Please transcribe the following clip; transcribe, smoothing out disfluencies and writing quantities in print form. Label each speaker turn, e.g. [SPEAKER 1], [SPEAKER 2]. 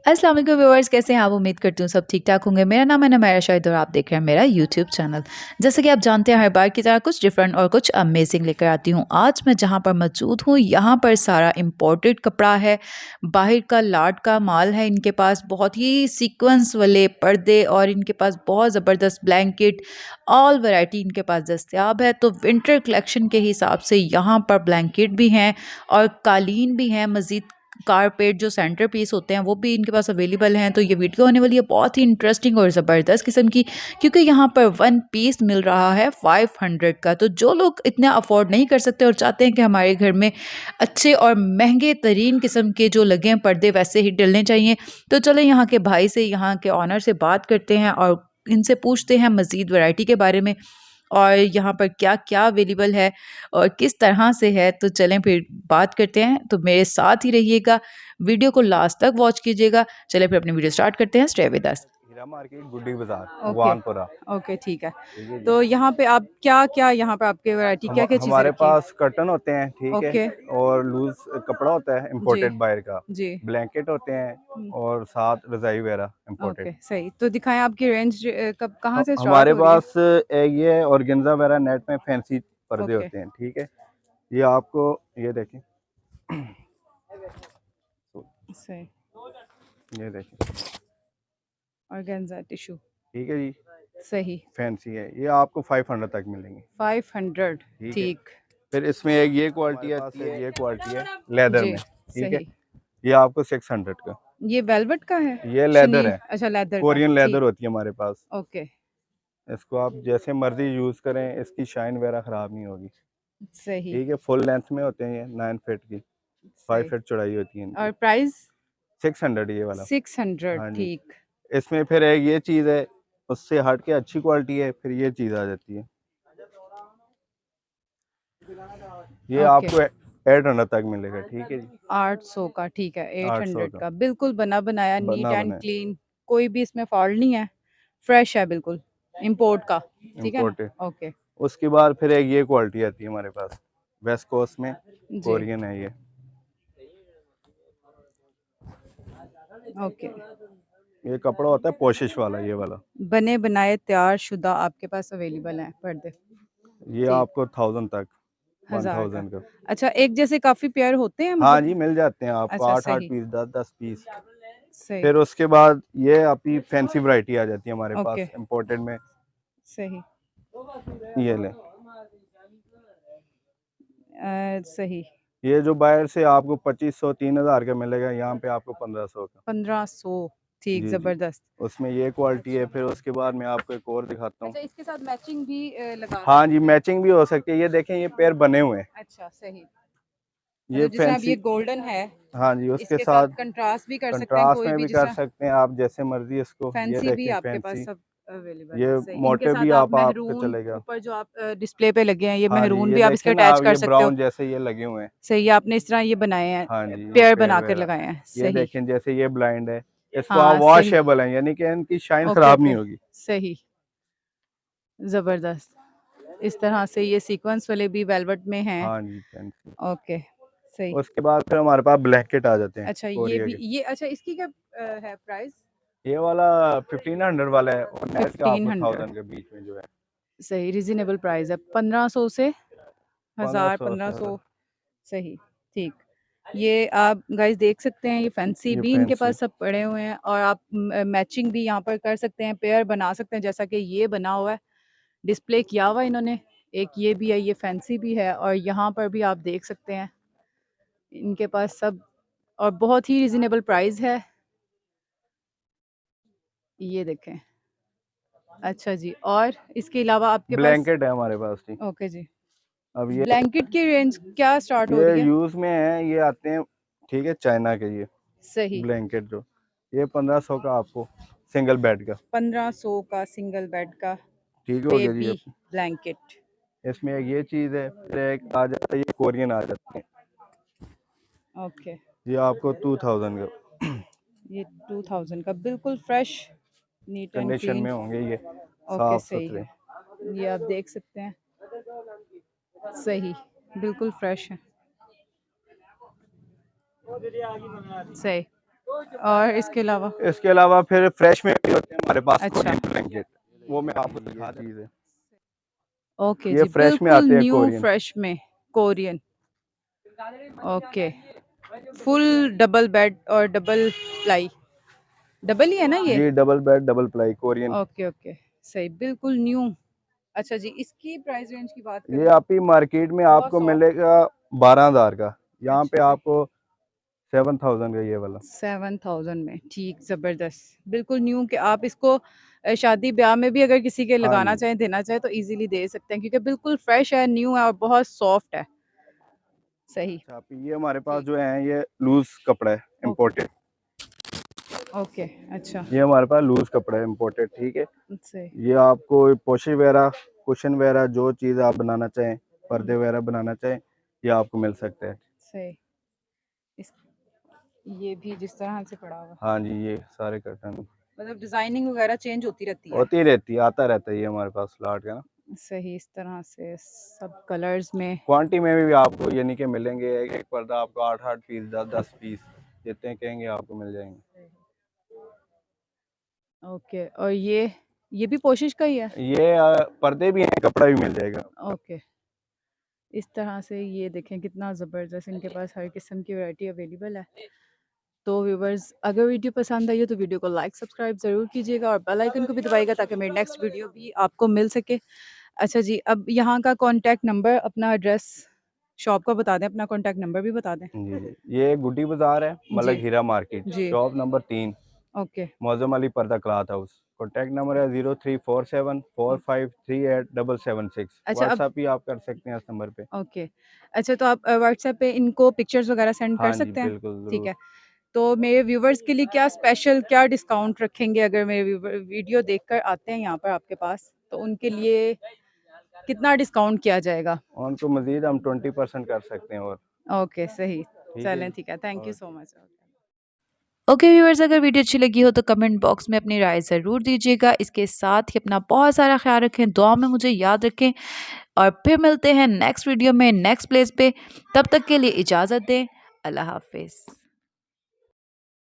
[SPEAKER 1] अस्सलाम वालेकुम व्यूअर्स, कैसे हैं आप? उम्मीद करती हूँ सब ठीक ठाक होंगे। मेरा नाम है नमैरा शाहिद और आप देख रहे हैं मेरा यूट्यूब चैनल। जैसे कि आप जानते हैं, हर बार की तरह कुछ डिफरेंट और कुछ अमेजिंग लेकर आती हूँ। आज मैं जहाँ पर मौजूद हूँ, यहाँ पर सारा इम्पोर्टेड कपड़ा है, बाहर का लाट का माल है इनके पास, बहुत ही सीक्वेंस वाले पर्दे और इनके पास बहुत ज़बरदस्त ब्लैंकेट, ऑल वैरायटी इनके पास दस्तियाब है। तो विंटर कलेक्शन के हिसाब से यहाँ पर ब्लैंकेट भी हैं और कालीन भी हैं। मज़ीद कारपेट जो सेंटर पीस होते हैं वो भी इनके पास अवेलेबल हैं। तो ये वीडियो होने वाली है बहुत ही इंटरेस्टिंग और ज़बरदस्त किस्म की, क्योंकि यहाँ पर वन पीस मिल रहा है 500 का। तो जो लोग इतना अफोर्ड नहीं कर सकते और चाहते हैं कि हमारे घर में अच्छे और महंगे तरीन किस्म के जो लगे हैं पर्दे वैसे ही डलने चाहिए, तो चलो यहाँ के भाई से, यहाँ के ऑनर से बात करते हैं और इनसे पूछते हैं मज़ीद वैरायटी के बारे में और यहाँ पर क्या-क्या अवेलेबल है और किस तरह से है। तो चलें फिर बात करते हैं। तो मेरे साथ ही रहिएगा, वीडियो को लास्ट तक वॉच कीजिएगा। चलिए फिर अपनी वीडियो स्टार्ट करते हैं। Stay with us.
[SPEAKER 2] Heera market, Guddi Bazaar,
[SPEAKER 1] okay,
[SPEAKER 2] Bhagwanpura.
[SPEAKER 1] Okay ठीक है।
[SPEAKER 2] ठीक है जी।
[SPEAKER 1] तो यहाँ पे आप क्या-क्या यहाँ पे आपके वैरायटी क्या-क्या चीज़ें
[SPEAKER 2] हमारे
[SPEAKER 1] रखी हैं?
[SPEAKER 2] पास कर्टन होते हैं, ठीक है।
[SPEAKER 1] ओके,
[SPEAKER 2] और लूज कपड़ा होता है
[SPEAKER 1] जी,
[SPEAKER 2] इम्पोर्टेड बाहर का।
[SPEAKER 1] जी।
[SPEAKER 2] ब्लैंकेट होते हैं
[SPEAKER 1] हुँ,
[SPEAKER 2] और साथ रजाई वगैरह इम्पोर्टेड।
[SPEAKER 1] ओके सही। तो दिखाएँ आपकी रेंज कब कहाँ से स्टार्ट
[SPEAKER 2] हमारे
[SPEAKER 1] हो रही है?
[SPEAKER 2] पास ये ऑर्गेन्जा वगैरह नेट में फैंसी पर्दे
[SPEAKER 1] ओके,
[SPEAKER 2] होते हैं, ठीक है। ये आपको ये देखें,
[SPEAKER 1] सही।
[SPEAKER 2] ये देखें,
[SPEAKER 1] ऑर्गेन्जा टिश्यू,
[SPEAKER 2] ठीक है जी।
[SPEAKER 1] सही।
[SPEAKER 2] फैंसी है, ये आपको 500 तक मिलेंगे,
[SPEAKER 1] 500
[SPEAKER 2] ठीक है।
[SPEAKER 1] ठीक,
[SPEAKER 2] फिर इसमें एक ये क्वालिटी आती है, ये क्वालिटी है लेदर
[SPEAKER 1] जी,
[SPEAKER 2] में, ठीक है।
[SPEAKER 1] सही।
[SPEAKER 2] ये आपको 600 का।
[SPEAKER 1] ये वेलवेट का है?
[SPEAKER 2] ये लेदर
[SPEAKER 1] शनी
[SPEAKER 2] है,
[SPEAKER 1] अच्छा लेदर का,
[SPEAKER 2] कोरियन लेदर
[SPEAKER 1] ठीक,
[SPEAKER 2] होती है हमारे पास।
[SPEAKER 1] ओके,
[SPEAKER 2] इसको आप जैसे मर्जी यूज करें, इसकी शाइन वगैरह खराब नहीं होगी,
[SPEAKER 1] सही,
[SPEAKER 2] ठीक है। फुल लेंथ में होते हैं ये 9 फीट की, 5
[SPEAKER 1] सही।
[SPEAKER 2] फीट चौड़ाई होती है
[SPEAKER 1] और
[SPEAKER 2] इनकी।
[SPEAKER 1] प्राइस?
[SPEAKER 2] 600 ये वाला।
[SPEAKER 1] 600
[SPEAKER 2] हाँ जी।
[SPEAKER 1] ठीक,
[SPEAKER 2] इसमें फिर एक ये चीज़ है, उससे हट के अच्छी क्वालिटी है, फिर ये चीज़ आ जाती है। ये
[SPEAKER 1] ओके।
[SPEAKER 2] आपको 800 तक मिलेगा, ठीक है जी।
[SPEAKER 1] 800 का ठीक है,
[SPEAKER 2] 800
[SPEAKER 1] 800
[SPEAKER 2] का
[SPEAKER 1] का बिल्कुल बना बनाया, नीट
[SPEAKER 2] बना
[SPEAKER 1] एंड
[SPEAKER 2] बनाया
[SPEAKER 1] क्लीन, कोई भी इसमें फॉल्ट नहीं है, फ्रेश है बिल्कुल, इम्पोर्ट का, ठीक है ना?
[SPEAKER 2] इम्पोर्टेड।
[SPEAKER 1] ओके,
[SPEAKER 2] उसके बाद फिर एक ये क्वालिटी आती है हमारे पास, वेस्ट कोस्ट में,
[SPEAKER 1] जी,
[SPEAKER 2] कोरियन है ये।
[SPEAKER 1] ओके।
[SPEAKER 2] ये कपड़ा होता है पोशिश वाला, ये वाला।
[SPEAKER 1] बने बनाए तैयार शुदा आपके पास अवेलेबल हैं पर्दे,
[SPEAKER 2] ये
[SPEAKER 1] ठीक,
[SPEAKER 2] आपको 1000 तक,
[SPEAKER 1] 1000 का।
[SPEAKER 2] 1000 का।
[SPEAKER 1] अच्छा, एक जैसे काफ़ी पेयर होते हैं
[SPEAKER 2] हाँ
[SPEAKER 1] मतलब?
[SPEAKER 2] जी, मिल जाते हैं आपको
[SPEAKER 1] अच्छा,
[SPEAKER 2] 8-8
[SPEAKER 1] सही,
[SPEAKER 2] पीस, 10-10 पीस।
[SPEAKER 1] सही,
[SPEAKER 2] फिर उसके बाद ये आपकी फैंसी वैरायटी आ जाती है हमारे
[SPEAKER 1] ओके,
[SPEAKER 2] पास इम्पोर्टेड में।
[SPEAKER 1] सही।
[SPEAKER 2] ये लें,
[SPEAKER 1] सही,
[SPEAKER 2] ये जो बाहर से आपको 2500 3000 का मिलेगा, यहाँ पे आपको 1500 का।
[SPEAKER 1] 1500 ठीक,
[SPEAKER 2] जी जी।
[SPEAKER 1] ज़बरदस्त।
[SPEAKER 2] उसमें ये क्वालिटी है, फिर उसके बाद मैं आपको एक और दिखाता हूँ।
[SPEAKER 1] अच्छा, इसके साथ मैचिंग भी लगा
[SPEAKER 2] हाँ जी,
[SPEAKER 1] सकते हैं।
[SPEAKER 2] मैचिंग भी हो सकती है। ये देखें, ये पेयर बने हुए हैं,
[SPEAKER 1] अच्छा, सही।
[SPEAKER 2] ये
[SPEAKER 1] मतलब जिस तरह अब ये
[SPEAKER 2] फैंसी।
[SPEAKER 1] गोल्डन है,
[SPEAKER 2] हाँ जी, उसके
[SPEAKER 1] इसके साथ
[SPEAKER 2] साथ
[SPEAKER 1] कंट्रास्ट भी कर सकते हैं
[SPEAKER 2] कंट्रास्ट
[SPEAKER 1] कोई
[SPEAKER 2] में
[SPEAKER 1] भी
[SPEAKER 2] भी
[SPEAKER 1] जिस
[SPEAKER 2] कर
[SPEAKER 1] तरह
[SPEAKER 2] सकते हैं आप, जैसे मर्जी इसको। ये
[SPEAKER 1] फैंसी भी
[SPEAKER 2] देखें
[SPEAKER 1] आपके पास
[SPEAKER 2] फैंसी,
[SPEAKER 1] सब अवेलेबल है,
[SPEAKER 2] ये
[SPEAKER 1] सही। इनके
[SPEAKER 2] मोटे भी
[SPEAKER 1] साथ आप
[SPEAKER 2] आपका
[SPEAKER 1] मेहरून
[SPEAKER 2] चलेगा।
[SPEAKER 1] ऊपर जो आप डिस्प्ले पे लगे हैं, ये
[SPEAKER 2] हाँ जी,
[SPEAKER 1] मेहरून
[SPEAKER 2] ये
[SPEAKER 1] भी आप इसके
[SPEAKER 2] देखें ना
[SPEAKER 1] अटैच
[SPEAKER 2] आप,
[SPEAKER 1] कर
[SPEAKER 2] ये
[SPEAKER 1] सकते हो।
[SPEAKER 2] ब्राउन जैसे ये लगे हुए हैं।
[SPEAKER 1] सही, आपने इस तरह ये बनाए हैं,
[SPEAKER 2] हाँ जी, ये
[SPEAKER 1] पेयर
[SPEAKER 2] पेयर
[SPEAKER 1] बनाकर
[SPEAKER 2] वगैरह।
[SPEAKER 1] लगाए हैं,
[SPEAKER 2] ये
[SPEAKER 1] सही।
[SPEAKER 2] देखें जैसे ये ब्लाइंड है, इसको आप
[SPEAKER 1] हाँ, सही।
[SPEAKER 2] वॉशेबल है, यानी कि इनकी शाइन
[SPEAKER 1] ओके,
[SPEAKER 2] खराब नहीं
[SPEAKER 1] ओके,
[SPEAKER 2] होगी।
[SPEAKER 1] सही, ज़बरदस्त। इस तरह से ये सीक्वेंस वाले भी वेलवेट में हैं,
[SPEAKER 2] हाँ जी, फैंसी।
[SPEAKER 1] ओके, सही।
[SPEAKER 2] उसके बाद फिर हमारे पास ब्लैंकेट आ जाते हैं
[SPEAKER 1] अच्छा, ये
[SPEAKER 2] कोरिया
[SPEAKER 1] भी
[SPEAKER 2] के।
[SPEAKER 1] ये अच्छा इसकी क्या है प्राइस?
[SPEAKER 2] ये वाला 1500 वाला है, और नेट का आपको
[SPEAKER 1] 1500
[SPEAKER 2] 1000 के बीच में जो है।
[SPEAKER 1] सही, रीज़नेबल प्राइस है, 1500 से 1000
[SPEAKER 2] 1500
[SPEAKER 1] 1500
[SPEAKER 2] से
[SPEAKER 1] सही, ठीक। ये आप गाइस देख सकते हैं, ये फैंसी
[SPEAKER 2] ये
[SPEAKER 1] भी इनके
[SPEAKER 2] फैंसी।
[SPEAKER 1] पास सब पड़े हुए हैं और आप मैचिंग भी यहाँ पर कर सकते हैं, पेयर बना सकते हैं, जैसा कि ये बना हुआ है, डिस्प्ले किया हुआ है इन्होंने। एक ये भी है, ये फैंसी भी है और यहाँ पर भी आप देख सकते हैं, इनके पास सब और बहुत ही रीज़नेबल प्राइस है। ये देखें। अच्छा जी, और इसके अलावा आपके पास
[SPEAKER 2] ब्लैंकेट है हमारे पास जी।
[SPEAKER 1] ओके जी।
[SPEAKER 2] अब ये
[SPEAKER 1] ब्लैंकेट की रेंज क्या स्टार्ट हो
[SPEAKER 2] ये
[SPEAKER 1] रही है?
[SPEAKER 2] यूज में है, ये आते हैं, ठीक है, चाइना के ये
[SPEAKER 1] सही,
[SPEAKER 2] ब्लैंकेट जो, ये 1500 का आपको, सिंगल बेड का।
[SPEAKER 1] 1500 का सिंगल बेड का
[SPEAKER 2] ठीक हो गया जी।
[SPEAKER 1] बेबी
[SPEAKER 2] अब
[SPEAKER 1] ब्लैंकेट।
[SPEAKER 2] इसमें एक ये चीज़ है, फिर एक आ जाता है ये कोरियन आ जाते हैं,
[SPEAKER 1] ओके,
[SPEAKER 2] ये आपको 2000 का
[SPEAKER 1] ये 2000 का बिल्कुल fresh, neat and
[SPEAKER 2] condition
[SPEAKER 1] clean.
[SPEAKER 2] में होंगे ये,
[SPEAKER 1] ओके,
[SPEAKER 2] साफ
[SPEAKER 1] सही
[SPEAKER 2] सुथरे।
[SPEAKER 1] है। ये आप देख सकते हैं, सही, बिल्कुल फ्रेश है। सही, और इसके अलावा?
[SPEAKER 2] इसके अलावा फिर फ्रेश में भी होते हैं हमारे पास
[SPEAKER 1] अच्छा।
[SPEAKER 2] कोरियन ब्लैंकेट, वो मैं आपको दिखा देता हूँ।
[SPEAKER 1] ओके
[SPEAKER 2] ये
[SPEAKER 1] जी,
[SPEAKER 2] फ्रेश में
[SPEAKER 1] बिल्कुल
[SPEAKER 2] आते हैं
[SPEAKER 1] न्यू
[SPEAKER 2] कोरियन।
[SPEAKER 1] फ्रेश में Korean. Okay, full double bed और डबल प्लाई, डबल ही है ना ये?
[SPEAKER 2] जी double bed double ply Korean.
[SPEAKER 1] Okay okay, सही, बिल्कुल न्यू। अच्छा जी, इसकी प्राइस रेंज की बात
[SPEAKER 2] ये
[SPEAKER 1] करें?
[SPEAKER 2] आपकी मार्केट में
[SPEAKER 1] बहुत
[SPEAKER 2] आपको
[SPEAKER 1] सॉफ्ट।
[SPEAKER 2] मिलेगा 12,000 का, यहाँ पे
[SPEAKER 1] अच्छा जी,
[SPEAKER 2] आपको 7,000 का ये वाला।
[SPEAKER 1] 7000 में, ठीक, ज़बरदस्त, बिल्कुल न्यू। कि आप इसको शादी ब्याह में भी अगर किसी के
[SPEAKER 2] हाँ
[SPEAKER 1] लगाना
[SPEAKER 2] जी।
[SPEAKER 1] चाहें, देना चाहें तो इजीली दे सकते हैं, क्योंकि बिल्कुल फ्रेश है, न्यू है और बहुत सॉफ्ट है। सही।
[SPEAKER 2] अच्छा आप ये हमारे पास
[SPEAKER 1] ठीक।
[SPEAKER 2] जो है ये लूज कपड़ा है
[SPEAKER 1] ओके
[SPEAKER 2] इम्पोर्टेड।
[SPEAKER 1] ओके। अच्छा।
[SPEAKER 2] ये हमारे पास लूज कपड़ा है इम्पोर्टेड, ठीक है।
[SPEAKER 1] सही।
[SPEAKER 2] ये आपको पोशी वगैरह कुशन वगैरह जो चीज़ आप बनाना चाहें, पर्दे
[SPEAKER 1] हम्म,
[SPEAKER 2] वगैरह बनाना चाहें, ये आपको मिल सकते हैं।
[SPEAKER 1] सही। इस ये भी जिस तरह से पड़ा हुआ,
[SPEAKER 2] हाँ जी ये सारे कर्टन
[SPEAKER 1] मतलब डिजाइनिंग वगैरह चेंज होती रहती है।
[SPEAKER 2] होती रहती है, आता रहता है ये हमारे पास स्लॉट का ना।
[SPEAKER 1] सही, इस तरह से सब कलर्स में।
[SPEAKER 2] क्वांटिटी में भी आपको यानी कि मिलेंगे, एक एक पर्दा आपको 8-8 पीस 10-10 पीस जितने कहेंगे आपको मिल जाएंगे।
[SPEAKER 1] ओके, और ये भी कोशिश का ही है?
[SPEAKER 2] ये पर्दे भी हैं, कपड़ा भी मिल जाएगा।
[SPEAKER 1] ओके, इस तरह से ये देखें कितना ज़बरदस्त, इनके पास हर किस्म की वैरायटी अवेलेबल है। तो व्यूवर्स, अगर वीडियो पसंद आई हो तो वीडियो को लाइक सब्सक्राइब ज़रूर कीजिएगा और बेल आइकन को भी दबाइएगा ताकि मेरी नेक्स्ट वीडियो भी आपको मिल सके। अच्छा जी, अब यहाँ का कॉन्टैक्ट नंबर, अपना एड्रेस, शॉप का बता दें, अपना कॉन्टैक्ट नंबर भी बता दें।
[SPEAKER 2] जी जी, ये गुड्डी बाजार है,
[SPEAKER 1] जी
[SPEAKER 2] मलक हीरा मार्केट,
[SPEAKER 1] जी।
[SPEAKER 2] Shop number 3,
[SPEAKER 1] okay
[SPEAKER 2] Maujam Ali पर्दा क्लॉथ हाउस। कॉन्टैक्ट नंबर है 0347453876।
[SPEAKER 1] अच्छा। अब
[SPEAKER 2] व्हाट्सएप भी आप कर सकते हैं इस नंबर पे।
[SPEAKER 1] ओके, अच्छा, तो आप व्हाट्सएप पे इनको पिक्चर्स वगैरह सेंड कर
[SPEAKER 2] हाँ जी
[SPEAKER 1] सकते हैं?
[SPEAKER 2] बिल्कुल
[SPEAKER 1] ठीक
[SPEAKER 2] ज़रूर।
[SPEAKER 1] है। तो मेरे व्यूवर्स के लिए क्या स्पेशल, क्या डिस्काउंट रखेंगे अगर मेरे वीडियो देखकर आते हैं यहाँ पर आपके पास, तो उनके लिए कितना डिस्काउंट किया जाएगा?
[SPEAKER 2] उनको मज़ीद हम 20% कर सकते हैं और।
[SPEAKER 1] ओके, सही।
[SPEAKER 2] ठीक है
[SPEAKER 1] चलें,
[SPEAKER 2] जी।
[SPEAKER 1] ठीक है, थैंक यू
[SPEAKER 2] और
[SPEAKER 1] सो मच।
[SPEAKER 3] ओके व्यूअर्स, अगर वीडियो अच्छी लगी हो तो कमेंट बॉक्स में अपनी राय ज़रूर दीजिएगा। इसके साथ ही अपना बहुत सारा ख्याल रखें, दुआ में मुझे याद रखें और फिर मिलते हैं नेक्स्ट वीडियो में नेक्स्ट प्लेस पे। तब तक के लिए इजाज़त दें। अल्लाह हाफिज़।